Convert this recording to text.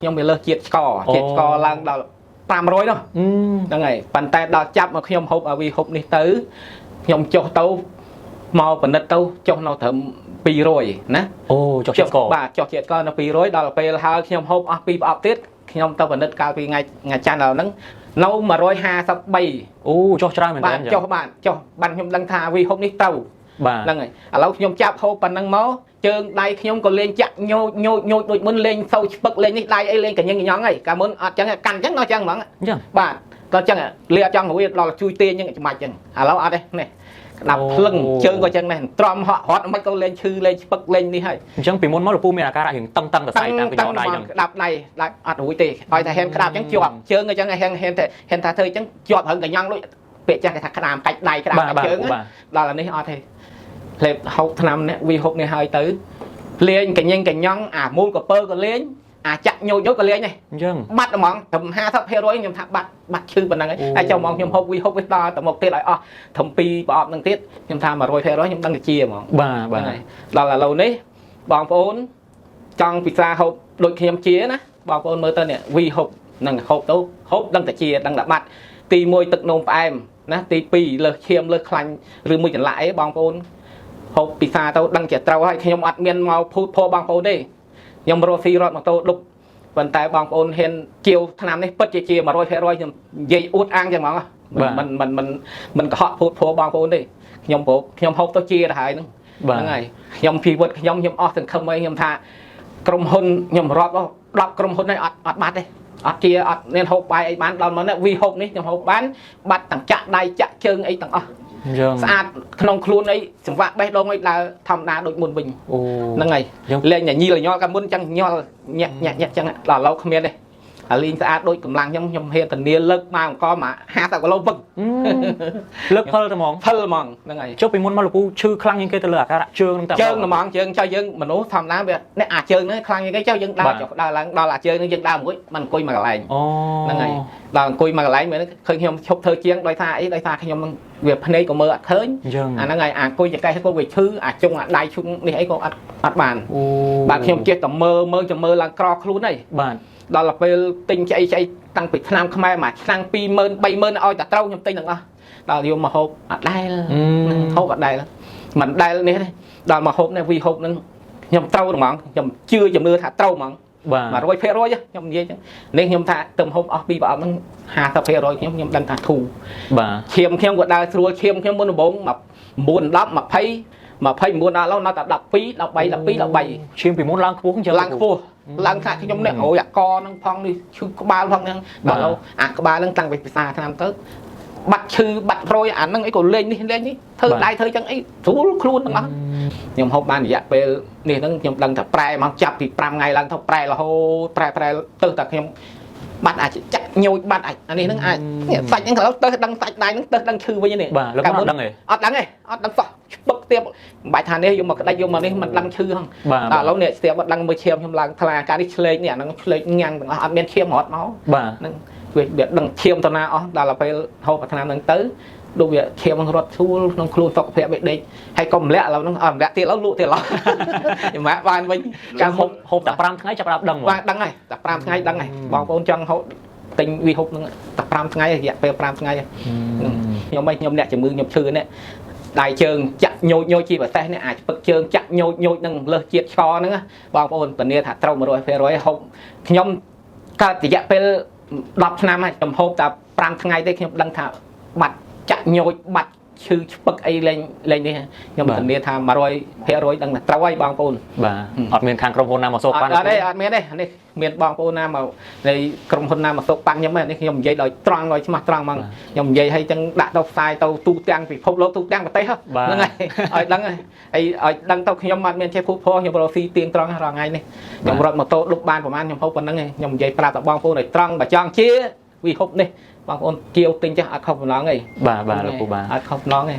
ខ្ញុំវាលើសជាតិស្ករឡើងដល់500នោះហ្នឹងហើយប៉ុន្តែដល់ចាប់មកខ្ញុំហូបឲ្យវាហូបនេះទៅខ្ញុំចុះទៅមកពិនិត្យទៅចុះនៅត្រឹម200ណាអូចុះជាតិស្ករបាទចុះជាតិស្ករនៅ200ដល់ពេលហើយខ្ញុំហូបអស់2ប្រអប់ទៀតខ្ញុំទៅពិនិត្យកាលពីថ្ងៃច័ន្ទហ្នឹងនៅ153អូចុះច្រើនមែនទេចុះបានខ្ញុំដឹងថាវាហូបនេះទៅហ្នឹងហើយឥឡូវខ្ញុំចាប់ហូបប៉ុណ្ណឹងមកជើងដៃខ្ញុំក៏លេងចាក់ញោចដូចមុនលេងសូវឆ្ពឹកលេងនេះដៃអីលេងកញ្ញឹងញ៉ងអីកាលមុនអត់ចឹងកាន់ចឹងនៅចឹងហ្មងបាទក៏ចឹងលេអត់ចង់រួយដល់ជួយទាញចឹងច្បាច់ចឹងឥឡូវអត់ទេនេះក្តាប់ភ្លឹងជើងក៏ចឹងដែរទ្រាំហក់រត់មិនក៏លេងឈឺលេងឆ្ពឹកលេងនេះហើយអញ្ចឹងពីមុនមកលោកពូមានអាការៈរឿងតឹងសរសៃតាមកញ្ចក់ដៃចឹងក្តាប់ដៃអត់រួយទេឲ្យតែហែនក្តាប់ចឹងជាប់ជើងក៏ចឹងហែនថាធ្វើចឹងជាប់រឹងកញ្ញឹងដូចពាក្យចាស់គេថាក្តាមកាច់ដៃក្តាមកាច់ជើងដល់អានេះអត់ទេផ្លេបហូបឆ្នាំនេះវាហូបនេះហើយទៅលេងកញ្ញឹងកញ្ញង់អាមូលកពើក៏លេងចាក់ញោចក៏លេងដែរអញ្ចឹងបាត់ហ្មងត្រឹម50%ខ្ញុំថាបាត់ឈឺប៉ុណ្ណឹងហើយចូលមកខ្ញុំហូបវាដល់ទៅមកទៀតឲ្យអស់ត្រឹម2ប្រអប់ហ្នឹងទៀតខ្ញុំថា100%ខ្ញុំដឹងតែជាហ្មងបាទដល់ឥឡូវនេះបងប្អូនចង់ពិសាហូបដូចខ្ញុំជាណាបងប្អូនមើលទៅនេះវាហូបនឹងហូបទៅហូបដឹងតែជាដឹងតែបាត់ទី1ទឹកនោមផ្អែមណាទី2លើសឈាមលើសខ្លាញ់ឬមួយចន្លាក់អីបងប្អូនហូបពិសាទៅដឹងជាត្រូវហើយខ្ញុំអត់មានមកភូតភរបងប្អូនទេខ្ញុំរស់ស៊ីរត់ម៉ូតូដុបប៉ុន្តែបងប្អូនហ៊ានជាវឆ្នាំនេះពិតជា100%ខ្ញុំនិយាយអួតអាងចឹងហ្មងមិនកុហកភូតភរបងប្អូនទេខ្ញុំហូបទៅជាទៅហើយហ្នឹងហើយខ្ញុំជីវិតខ្ញុំអស់សង្ឃឹមអីខ្ញុំថាក្រុមហ៊ុនខ្ញុំរាប់10ក្រុមហ៊ុននេះអត់បាត់ទេអត់មានហូបបាយអីបានដល់មកនេះវីហូបនេះខ្ញុំហូបបានបាត់ទាំងចាក់ដៃចាក់ជើងអីទាំងអស់ស្អាតក្នុងខ្លួនអីសង្វាក់បេះដូងអីដើរធម្មតាដូចមុនវិញហ្នឹងហើយលេងញញីលញ័លកាលមុនចឹងញ័លញាក់ចឹងដល់ឥឡូវគ្មានទេហើយលេងស្អាតដូចកម្លាំងខ្ញុំហ៊ានធានាលើកមកអង្គមក50គីឡូវឹកលើកផលតែហ្មងហ្នឹងហើយចុះពីមុនមកលោកពូឈឺខ្លាំងជាងគេទៅលើអាការៈជើងហ្នឹងតែជើងហ្មងជើងចុះយើងមនុស្សធម្មតាវាអ្នកអាជើងហ្នឹងខ្លាំងជាងគេចុះយើងដើរចុះដើរឡើងដល់អាជើងហ្នឹងយើងដើរមួយមិនអង្គុយមកកន្លែងហ្នឹងហើយដល់អង្គុយមកកន្លែងមែនឃើញខ្ញុំឈប់ធ្វើជាងដោយថាអីដោយថាខ្ញុំនឹងវាភ្នែកក៏មើលអត់ឃើញអាហ្នឹងហើយអង្គុយចកេះក៏វាឈឺអាចុងអាដៃឈុងនេះអីក៏អត់បានបាទខ្ញុំចេះតែមើលឡើងក្រខ្លួនហីបាទដល់ពេលទិញឆ្អីតាំងពីឆ្នាំខ្មែរមួយឆ្នាំ20000 30000ឲ្យតែត្រូវខ្ញុំទិញទាំងអស់ដល់យកមកហូបអត់ដែលហូបអត់ដែលមិនដែលនេះទេដល់មកហូបនេះវីហូបហ្នឹងខ្ញុំត្រូវហ្មងខ្ញុំជឿជំនឿថាត្រូវហ្មងបាទ100%ខ្ញុំនិយាយចឹងនេះខ្ញុំថាទៅហូបអស់2ប្រអប់ហ្នឹង50%ខ្ញុំដឹងថាធូរបាទឈាមខ្ញុំក៏ដើរស្រួលឈាមខ្ញុំមុនដំបូង9 10 20 ដល់ឡូវនៅតែ12 13 ឈាមពីមុនឡើងខ្ពស់អញ្ចឹងឡើងខ្ពស់ឡើងថាខ្ញុំនេះអូយអាកហ្នឹងផងនេះឈឺក្បាលផងហ្នឹងដល់ឡូវអាក្បាលហ្នឹងតាំងពីភាសាឆ្នាំទៅបាត់ឈឺបាត់រយអាហ្នឹងអីក៏លេងនេះធ្វើដៃធ្វើចឹងអីស្រួលខ្លួនទាំងអស់ខ្ញុំហូបបានរយៈពេលនេះហ្នឹងខ្ញុំដឹងថាប្រែមកចាប់ពី5ថ្ងៃឡើងទៅប្រែរហូតប្រែទៅតែខ្ញុំបាត់អាចចាក់ញោចបាត់អានេះហ្នឹងអាចសាច់ហ្នឹងទៅដឹងសាច់ដៃហ្នឹងទៅដឹងឈឺវិញនេះបាទលោកអត់ដឹងទេអត់ដឹងសោះឆ្ពឹកទៀតមិនបាច់ថានេះយកមកក្តាច់យកមកនេះមិនដឹងឈឺហ្នឹងដល់ឥឡូវនេះស្ទាបអត់ដឹងមើលឈាមខ្ញុំឡើងថ្លាការនេះឆ្លេកនេះអាហ្នឹងឆ្លេកញ៉ាំងទាំងអស់អត់មានឈាមរត់មកបាទហ្នឹងវាដឹងឈាមទៅណាអស់ដល់ពេលហូបឆ្នាំហ្នឹងទៅដូចវាឈាមរត់ឈួលក្នុងខ្លួនសុខភាពវាដេកហើយកុំម្លាក់ឥឡូវហ្នឹងម្លាក់ទៀតឥឡូវលក់ទៀតឥឡូវខ្ញុំមកបានវិញការហូបតែ5ថ្ងៃចាប់ដឹងបាទដឹងហើយតែ5ថ្ងៃដឹងហើយបងប្អូនចង់ហូបទិញវីហូបហ្នឹងតែ5ថ្ងៃរយៈពេល5ថ្ងៃខ្ញុំអ្នកជំងឺខ្ញុំឈឺនេះដៃជើងចាក់ញោចជាពិសេសនេះអាចពឹកជើងចាក់ញោចហ្នឹងលើសជាតិឆ្កហ្នឹងបងប្អូនធានាថាត្រូវ100%ហូបខ្ញុំកើតរយៈពេល10ឆ្នាំហើយខ្ញុំហូបតែ5ថ្ងៃទេខ្ញុំដឹងថាបាត់ចាក់ញោចបាត់ឈឺឆ្ពឹកអីលេងនេះខ្ញុំធានាថា100%ដឹងថាត្រូវហើយបងប្អូនបាទអត់មានខាងក្រុមហ៊ុនណាមកសោកប៉ាន់អត់ទេអត់មានទេនេះមានបងប្អូនណាមកនៃក្រុមហ៊ុនណាមកសោកប៉ាន់ខ្ញុំនេះខ្ញុំនិយាយដោយត្រង់ឲ្យឆ្មាស់ត្រង់ហ្មងខ្ញុំនិយាយឲ្យចឹងដាក់ទៅផ្សាយទៅទូទាំងពិភពលោកទូទាំងប្រទេសហ្នឹងហើយឲ្យដឹងឲ្យដឹងទៅខ្ញុំអត់មានចេះភូតភរខ្ញុំរកស៊ីទៀងត្រង់រាល់ថ្ងៃនេះខ្ញុំរត់ម៉ូតូដុបបានប្រហែលខ្ញុំហូបប៉ុណ្្នឹងខ្ញុំនិយាយប្រាប់ដល់បងប្អូនឲ្យត្រង់បើចង់ជាវិហូបនេះបងប្អូនជាវទិញចាស់អត់ខុសបំណងទេបាទលោកពូបាទអត់ខុសបំណងទេ